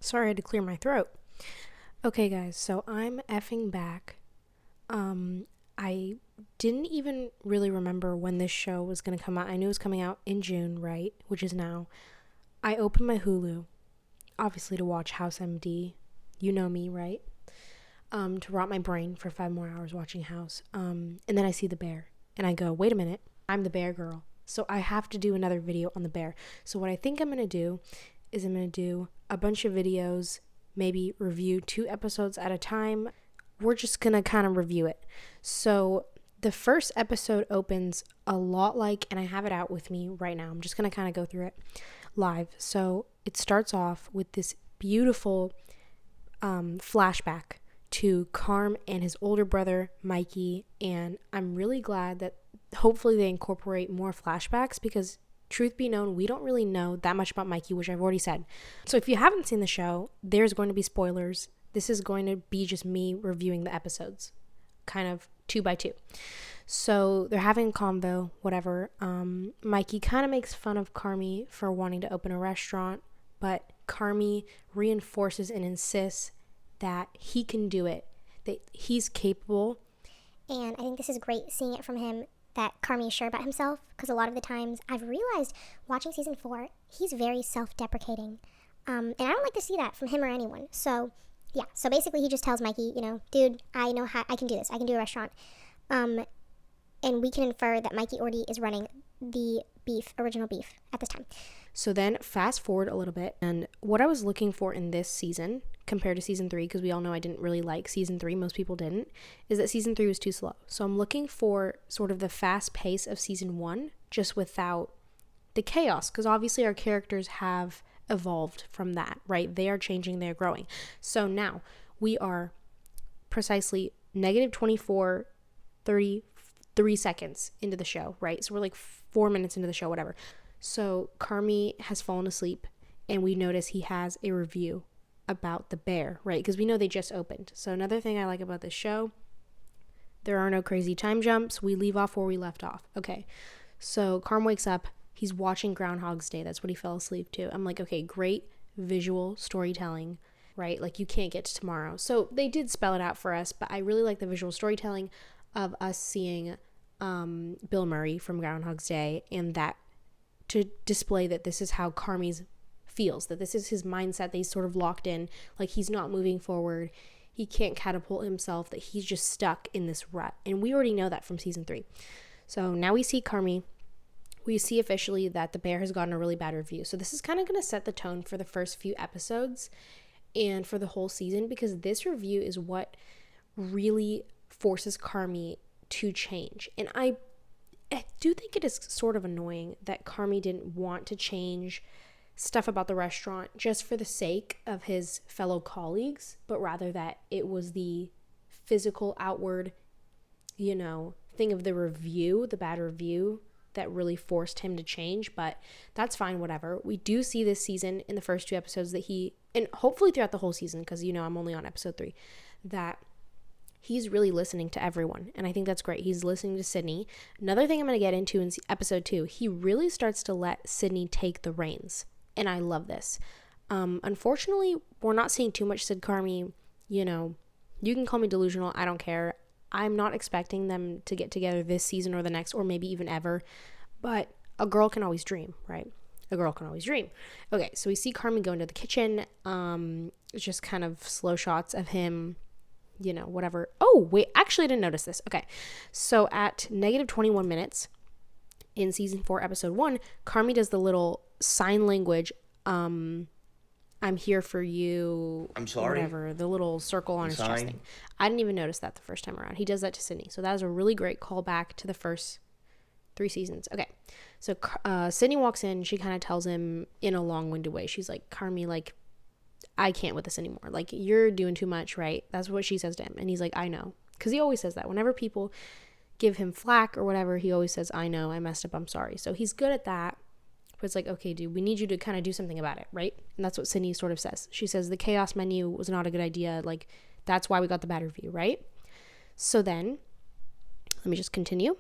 Sorry, I had to clear my throat. Okay, guys, so I'm effing back. I didn't even really remember when this show was going to come out. I knew it was coming out in June, right? Which is now. I opened my Hulu, obviously to watch House MD. You know me, right? To rot my brain for 5 more hours watching House. And then I see the bear, and I go, wait a minute, I'm the bear girl. So I have to do another video on the bear. So what I think I'm going to do is I'm going to do a bunch of videos, maybe review 2 episodes at a time. We're just going to kind of review it. So the first episode opens a lot like, and I have it out with me right now. I'm just going to kind of go through it live. So it starts off with this beautiful flashback to Carm and his older brother, Mikey. And I'm really glad that hopefully they incorporate more flashbacks because truth be known, we don't really know that much about Mikey, which I've already said. So if you haven't seen the show, there's going to be spoilers. This is going to be just me reviewing the episodes, kind of 2 by 2. So they're having a convo, whatever. Mikey kind of makes fun of Carmi for wanting to open a restaurant, but Carmi reinforces and insists that he can do it, that he's capable. And I think this is great seeing it from him, that Carmi is sure about himself, because a lot of the times I've realized watching season 4, he's very self-deprecating. And I don't like to see that from him or anyone. So, yeah. So basically he just tells Mikey, dude, I know how I can do this. I can do a restaurant. And we can infer that Mikey already is running the original beef at this time. So then fast forward a little bit, and what I was looking for in this season compared to season 3, because we all know I didn't really like season 3, most people didn't, is that season 3 was too slow. So I'm looking for sort of the fast pace of season 1, just without the chaos, because obviously our characters have evolved from that, right? They are changing, they're growing. So now we are precisely negative 24, 33 seconds into the show, right? So we're like 4 minutes into the show, whatever. So Carmi has fallen asleep, and we notice he has a review about the bear, right? Because we know they just opened. So another thing I like about this show, there are no crazy time jumps. We leave off where we left off. Okay, so Carm wakes up. He's watching Groundhog's Day. That's what he fell asleep to. I'm like, okay, great visual storytelling, right? Like you can't get to tomorrow. So they did spell it out for us, but I really like the visual storytelling of us seeing Bill Murray from Groundhog's Day, and that to display that this is how Carmi feels, that this is his mindset, that he's sort of locked in, like he's not moving forward, he can't catapult himself, that he's just stuck in this rut. And we already know that from season 3. So now we see Carmi, we see officially that the bear has gotten a really bad review. So this is kind of going to set the tone for the first few episodes and for the whole season, because this review is what really forces Carmi to change. And I do think it is sort of annoying that Carmi didn't want to change stuff about the restaurant just for the sake of his fellow colleagues, but rather that it was the physical outward, thing of the review, the bad review, that really forced him to change. But that's fine, whatever. We do see this season in the first 2 episodes that and hopefully throughout the whole season, because I'm only on episode 3, that he's really listening to everyone, and I think that's great. He's listening to Sydney. Another thing I'm going to get into in episode 2, he really starts to let Sydney take the reins, and I love this. Unfortunately, we're not seeing too much Sid Carmi. You can call me delusional. I don't care. I'm not expecting them to get together this season or the next, or maybe even ever, but a girl can always dream, right? A girl can always dream. Okay, so we see Carmi go into the kitchen. It's just kind of slow shots of him, whatever. Oh, wait, actually I didn't notice this. Okay, so at negative 21 minutes in season 4, episode 1, Carmi does the little sign language, I'm here for you. I'm sorry. Whatever, the little circle on his chest thing. I didn't even notice that the first time around. He does that to Sydney. So that is a really great callback to the first 3 seasons. Okay, so Sydney walks in. She kind of tells him in a long-winded way. She's like, Carmi, like, I can't with this anymore. Like, you're doing too much, right? That's what she says to him. And he's like, I know. Because he always says that. Whenever people give him flack or whatever, he always says, I know, I messed up, I'm sorry. So he's good at that. But it's like, okay, dude, we need you to kind of do something about it, right? And that's what Sydney sort of says. She says the chaos menu was not a good idea. Like, that's why we got the bad review, right? So then, let me just continue.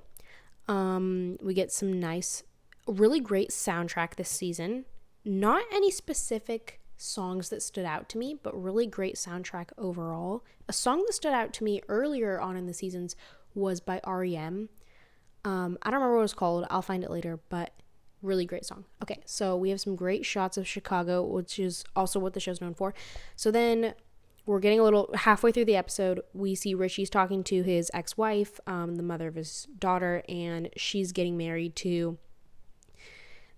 We get some nice, really great soundtrack this season. Not any specific songs that stood out to me, but really great soundtrack overall. A song that stood out to me earlier on in the seasons was by REM. I don't remember what it was called. I'll find it later, but really great song. Okay, so we have some great shots of Chicago, which is also what the show's known for. So then we're getting a little halfway through the episode. We see Richie's talking to his ex-wife, the mother of his daughter, and she's getting married to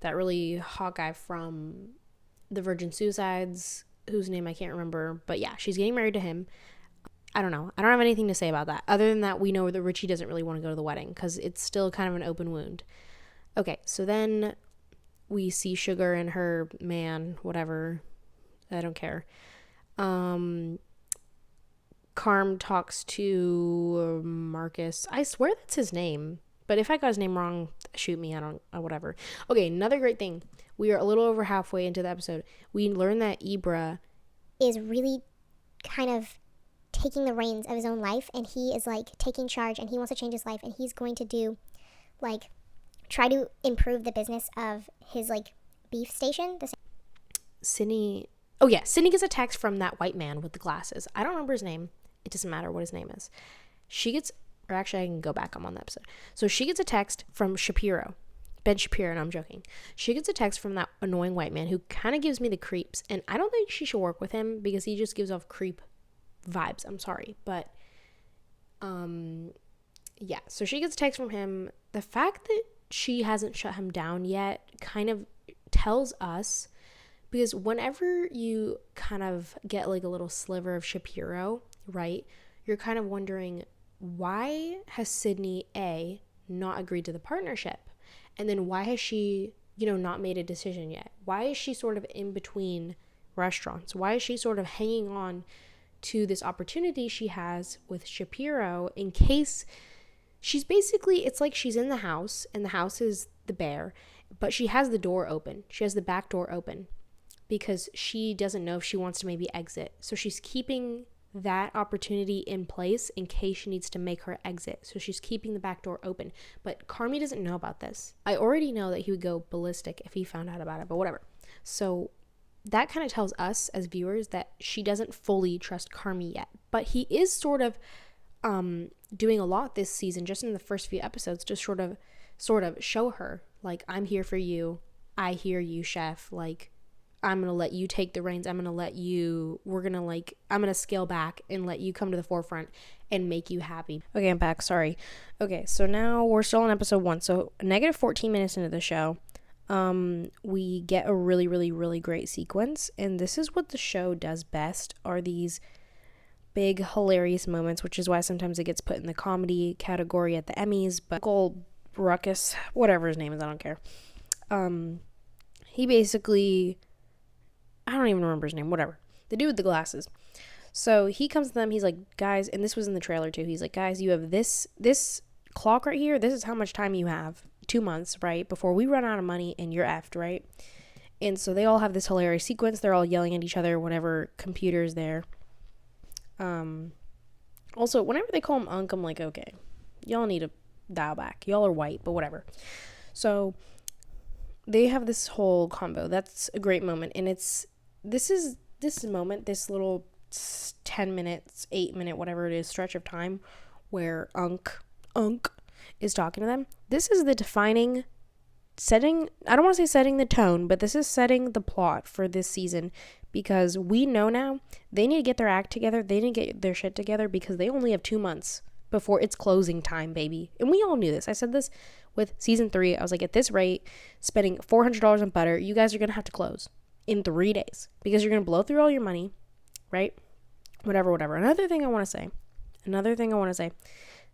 that really hot guy from the Virgin Suicides, whose name I can't remember. But yeah, she's getting married to him. I don't know. I don't have anything to say about that. Other than that, we know that Richie doesn't really want to go to the wedding because it's still kind of an open wound. Okay, so then we see Sugar and her man, whatever. I don't care. Carm talks to Marcus. I swear that's his name. But if I got his name wrong, shoot me. Whatever. Okay, another great thing. We are a little over halfway into the episode. We learn that Ibra is really kind of taking the reins of his own life, and he is like taking charge, and he wants to change his life, and he's going to do like try to improve the business of his like beef station. Sydney. Oh yeah, Sydney gets a text from that white man with the glasses. I don't remember his name. It doesn't matter what his name is. She gets, or actually I can go back. I'm on the episode. So she gets a text from Shapiro. Ben Shapiro, and I'm joking. She gets a text from that annoying white man who kind of gives me the creeps, and I don't think she should work with him because he just gives off creep vibes. I'm sorry, but yeah, so she gets a text from him. The fact that she hasn't shut him down yet kind of tells us, because whenever you kind of get like a little sliver of Shapiro, right, you're kind of wondering, why has Sydney A not agreed to the partnership? And then why has she, not made a decision yet? Why is she sort of in between restaurants? Why is she sort of hanging on to this opportunity she has with Shapiro in case she's basically, it's like she's in the house and the house is the bear, but she has the door open. She has the back door open because she doesn't know if she wants to maybe exit. So she's keeping that opportunity in place in case she needs to make her exit. So she's keeping the back door open. But Carmi doesn't know about this. I already know that he would go ballistic if he found out about it, but whatever. So that kind of tells us as viewers that she doesn't fully trust Carmi yet. But he is sort of doing a lot this season, just in the first few episodes, to sort of show her, like, I'm here for you. I hear you, chef. Like, I'm going to let you take the reins. I'm going to scale back and let you come to the forefront and make you happy. Okay, I'm back. Sorry. Okay, so now we're still on episode 1. So negative 14 minutes into the show, we get a really, really, really great sequence. And this is what the show does best, are these big, hilarious moments, which is why sometimes it gets put in the comedy category at the Emmys. But Uncle Ruckus, whatever his name is, I don't care. He basically, I don't even remember his name, whatever. The dude with the glasses. So he comes to them, he's like, guys, and this was in the trailer too, he's like, guys, you have this clock right here, this is how much time you have, 2 months, right, before we run out of money and you're effed, right? And so they all have this hilarious sequence, they're all yelling at each other whenever computer's there. Also, whenever they call him Unc, I'm like, okay, y'all need to dial back, y'all are white, but whatever. So they have this whole combo. That's a great moment, and this little 10 minutes, 8 minute, whatever it is, stretch of time where Unc is talking to them. This is the defining setting. I don't want to say setting the tone, but this is setting the plot for this season, because we know now they need to get their act together. They need to get their shit together because they only have 2 months before it's closing time, baby. And we all knew this. I said this with season 3. I was like, at this rate, spending $400 on butter, you guys are going to have to close in 3 days because you're going to blow through all your money, right? Whatever. Another thing I want to say,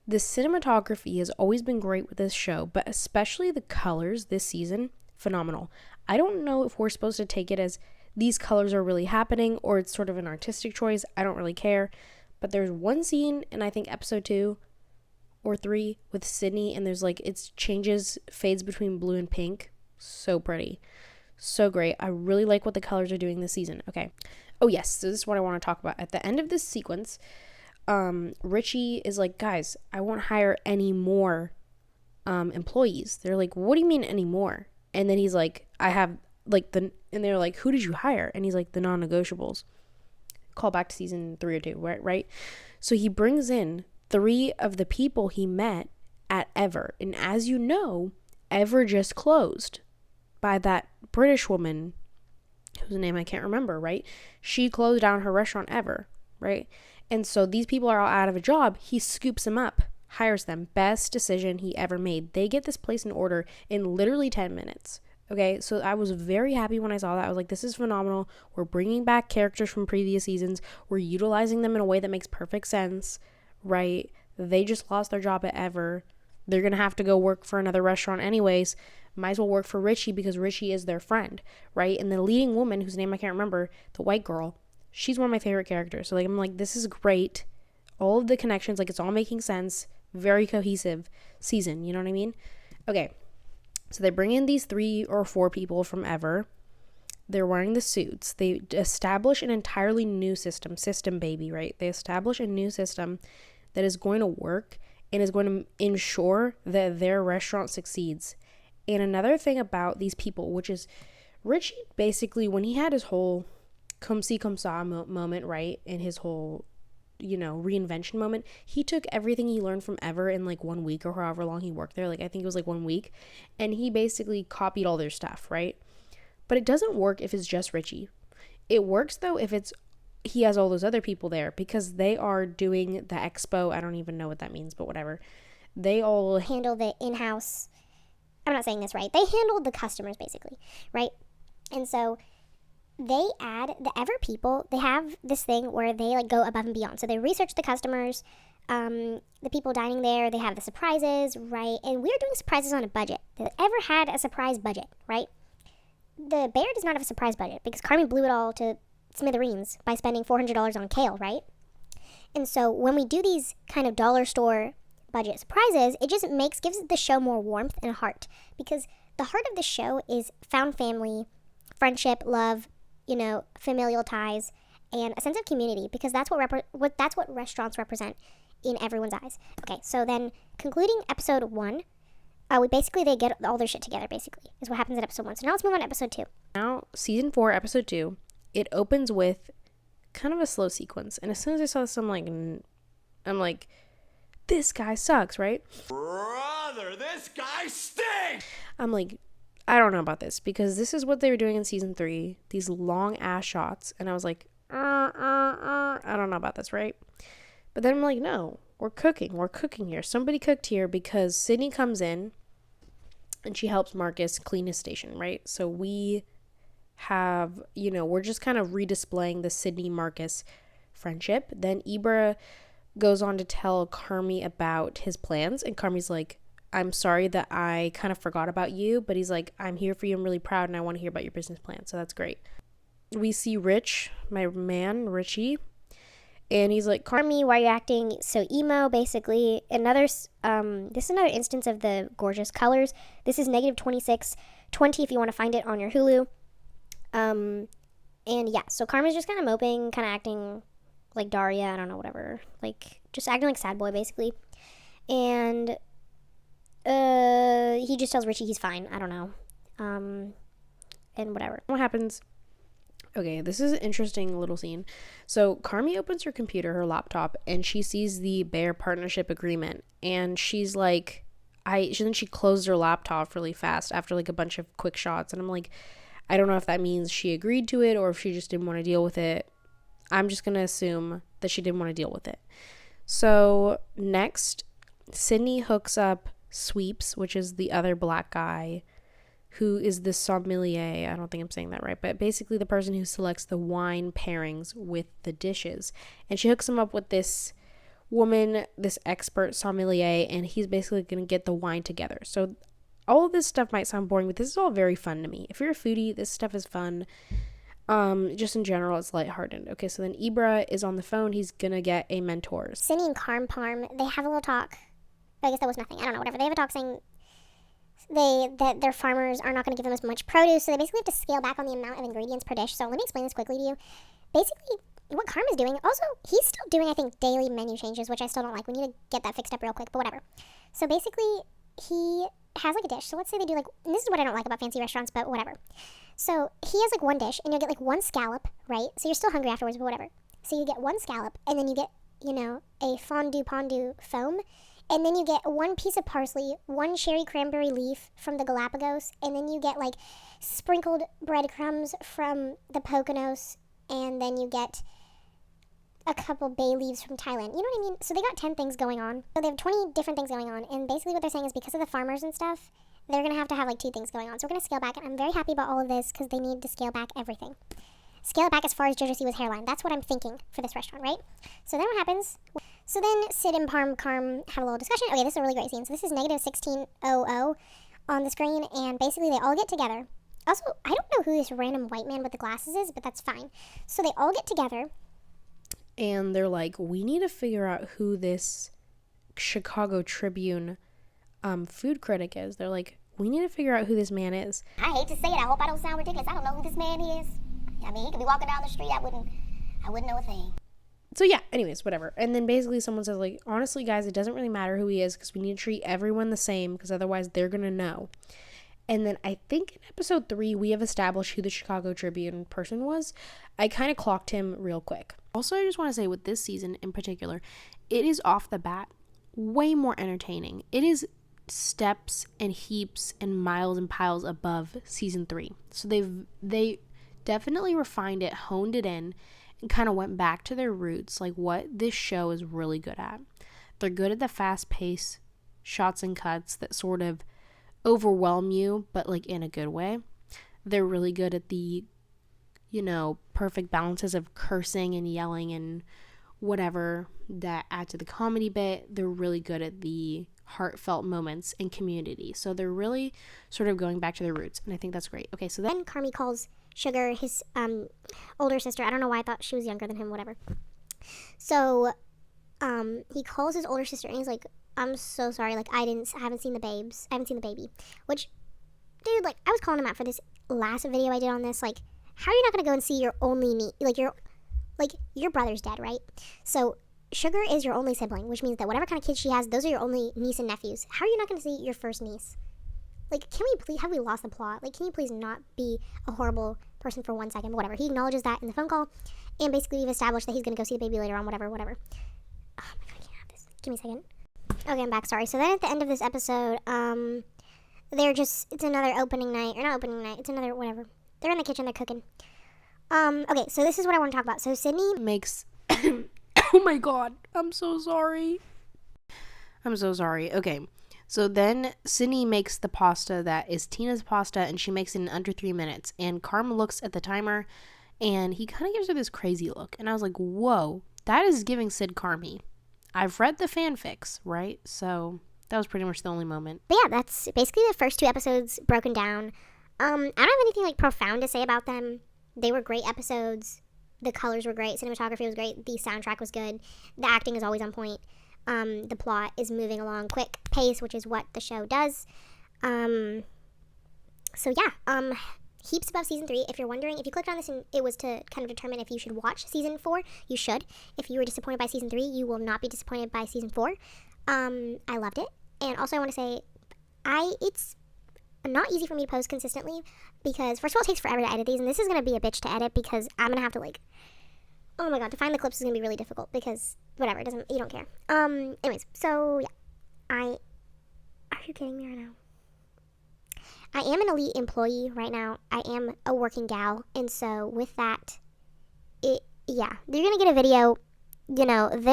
the cinematography has always been great with this show, but especially the colors this season, phenomenal. I don't know if we're supposed to take it as these colors are really happening or it's sort of an artistic choice. I don't really care. But there's one scene in, I think, episode 2 or 3 with Sydney, and there's like, it changes, fades between blue and pink. So pretty. So great. I really like what the colors are doing this season. Okay. Oh, yes. So this is what I want to talk about. At the end of this sequence, Richie is like, guys, I won't hire any more employees. They're like, what do you mean any more? And then he's like, I have and they're like, who did you hire? And he's like, the non-negotiables. Call back to season 3 or 2, right? So he brings in 3 of the people he met at Ever. And as you know, Ever just closed by that British woman whose name I can't remember, right? She closed down her restaurant Ever, right? And so these people are all out of a job. He scoops them up, hires them. Best decision he ever made. They get this place in order in literally 10 minutes. Okay, so I was very happy when I saw that. I was like, this is phenomenal. We're bringing back characters from previous seasons. We're utilizing them in a way that makes perfect sense, right? They just lost their job at Ever. They're going to have to go work for another restaurant anyways. Might as well work for Richie because Richie is their friend, right? And the leading woman, whose name I can't remember, the white girl, she's one of my favorite characters. So, like, I'm like, this is great. All of the connections, like, it's all making sense. Very cohesive season, you know what I mean? Okay. So they bring in these 3 or 4 people from Ever. They're wearing the suits. They establish an entirely new system baby, right? They establish a new system that is going to work and is going to ensure that their restaurant succeeds. And another thing about these people, which is Richie, basically, when he had his whole come see, come saw moment, right? And his whole, reinvention moment, he took everything he learned from Ever in like 1 week or however long he worked there. Like, I think it was like 1 week. And he basically copied all their stuff, right? But it doesn't work if it's just Richie. It works, though, if he has all those other people there because they are doing the expo. I don't even know what that means, but whatever. They all handle the in-house. I'm not saying this right. They handle the customers, basically, right? And so they add the Ever people. They have this thing where they like go above and beyond. So they research the customers, the people dining there. They have the surprises, right? And we're doing surprises on a budget. The Ever had a surprise budget, right? The Bear does not have a surprise budget because Carmen blew it all to smithereens by spending $400 on kale, right? And so when we do these kind of dollar store budget surprises, it just gives the show more warmth and heart, because the heart of the show is found family, friendship, love, familial ties, and a sense of community, because that's what restaurants represent in everyone's eyes. Okay, so then concluding episode 1, they get all their shit together, basically, is what happens in episode 1. So now let's move on to episode 2. Now, season 4, episode 2, it opens with kind of a slow sequence. And as soon as I saw this, I'm like, this guy sucks, right? Brother, this guy stinks! I'm like, I don't know about this, because this is what they were doing in season 3, these long ass shots. And I was like, I don't know about this, right? But then I'm like, no, we're cooking here. Somebody cooked here, because Sydney comes in and she helps Marcus clean his station, right? So we have, we're just kind of redisplaying the Sydney Marcus friendship. Then Ibra goes on to tell Carmi about his plans, and Carmi's like, I'm sorry that I kind of forgot about you, but he's like, I'm here for you, I'm really proud, and I want to hear about your business plan. So that's great. We see Rich, my man Richie, and he's like, Carmi, why are you acting so emo? Basically, this is another instance of the gorgeous colors. This is negative 2620 if you want to find it on your Hulu. And yeah, so Carmi's just kind of moping, kind of acting like Daria, I don't know, whatever, like just acting like sad boy, basically. And he just tells Richie he's fine, I don't know, and whatever. What happens? Okay, this is an interesting little scene. So Carmi opens her computer, her laptop, and she sees the Bear partnership agreement, and she's like, then she closed her laptop really fast after like a bunch of quick shots, and I'm like, I don't know if that means she agreed to it or if she just didn't want to deal with it. I'm just going to assume that she didn't want to deal with it. So next, Sydney hooks up Sweeps, which is the other black guy who is the sommelier. I don't think I'm saying that right, but basically the person who selects the wine pairings with the dishes. And she hooks him up with this woman, this expert sommelier, and he's basically going to get the wine together. So all of this stuff might sound boring, but this is all very fun to me. If you're a foodie, this stuff is fun. Just in general, it's lighthearted. Okay, so then Ibra is on the phone. He's gonna get a mentor. Cindy and Parm, they have a little talk. I guess that was nothing. I don't know, whatever. They have a talk saying that their farmers are not going to give them as much produce, so they basically have to scale back on the amount of ingredients per dish. So let me explain this quickly to you. Basically, what Carm is doing, also, he's still doing, I think, daily menu changes, which I still don't like. We need to get that fixed up real quick, but whatever. So basically, he has like a dish. So let's say they do like, and this is what I don't like about fancy restaurants, but whatever. So he has like one dish, and you'll get like one scallop, right? So you're still hungry afterwards, but whatever. So you get one scallop, and then you get, a fondue foam, and then you get one piece of parsley, one cherry cranberry leaf from the Galapagos, and then you get like sprinkled breadcrumbs from the Poconos, and then you get a couple bay leaves from Thailand. You know what I mean? So they got 10 things going on. So they have 20 different things going on, and basically what they're saying is because of the farmers and stuff, they're going to have like 2 things going on. So we're going to scale back, and I'm very happy about all of this because they need to scale back everything. Scale it back as far as JoJo Siwa's hairline. That's what I'm thinking for this restaurant, right? So then what happens? So then Sid and Carm have a little discussion. Okay, this is a really great scene. So this is negative 1600 on the screen, and basically they all get together. Also, I don't know who this random white man with the glasses is, but that's fine. So they all get together. And they're like, we need to figure out who this Chicago Tribune food critic is. They're like, we need to figure out who this man is. I hate to say it. I hope I don't sound ridiculous. I don't know who this man is. I mean, he could be walking down the street. I wouldn't know a thing. So yeah, anyways, whatever. And then basically someone says like, honestly, guys, it doesn't really matter who he is because we need to treat everyone the same because otherwise they're going to know. And then I think in episode 3, we have established who the Chicago Tribune person was. I kind of clocked him real quick. Also, I just want to say with this season in particular, it is off the bat way more entertaining. It is steps and heaps and miles and piles above season 3. So they definitely refined it, honed it in, and kind of went back to their roots, like what this show is really good at. They're good at the fast-paced shots and cuts that sort of overwhelm you, but like in a good way. They're really good at the, perfect balances of cursing and yelling and whatever that add to the comedy bit. They're really good at the heartfelt moments and community. So they're really sort of going back to their roots, and I think that's great. Okay, so then Carmi calls Sugar his older sister. I don't know why I thought she was younger than him, whatever. So he calls his older sister and he's like, I'm so sorry, like I haven't seen the babes. I haven't seen the baby. Which, dude, like I was calling him out for this last video I did on this. Like, how are you not gonna go and see your only niece? Like your brother's dead, right? So Sugar is your only sibling, which means that whatever kind of kids she has, those are your only niece and nephews. How are you not gonna see your first niece? Like, have we lost the plot? Like, can you please not be a horrible person for 1 second? But whatever. He acknowledges that in the phone call. And basically, we've established that he's going to go see the baby later on, whatever. Oh, my God, I can't have this. Give me a second. Okay, I'm back. Sorry. So then at the end of this episode, it's another opening night. Or not opening night. It's another, whatever. They're in the kitchen. They're cooking. Okay, so this is what I want to talk about. So Sydney makes... Oh, my God. I'm so sorry. Okay. So then Sydney makes the pasta that is Tina's pasta, and she makes it in under 3 minutes. And Carm looks at the timer, and he kind of gives her this crazy look. And I was like, whoa, that is giving Sid Carmy. I've read the fanfics, right? So that was pretty much the only moment. But yeah, that's basically the first 2 episodes broken down. I don't have anything like profound to say about them. They were great episodes. The colors were great. Cinematography was great. The soundtrack was good. The acting is always on point. The plot is moving along quick pace, which is what the show does. So yeah, heaps above season 3. If you're wondering, if you clicked on this and it was to kind of determine if you should watch season 4, you should. If you were disappointed by season 3, you will not be disappointed by season 4. I loved it. And also I want to say, it's not easy for me to post consistently because first of all, it takes forever to edit these, and this is going to be a bitch to edit because I'm going to have to oh my God, to find the clips is going to be really difficult because whatever, you don't care. Anyways, so yeah, are you kidding me right now? I am an elite employee right now. I am a working gal, and so with that, you're going to get a video, they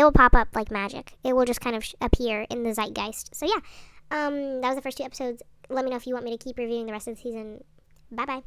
will pop up like magic. It will just kind of appear in the zeitgeist. So yeah, that was the first 2 episodes. Let me know if you want me to keep reviewing the rest of the season. Bye-bye.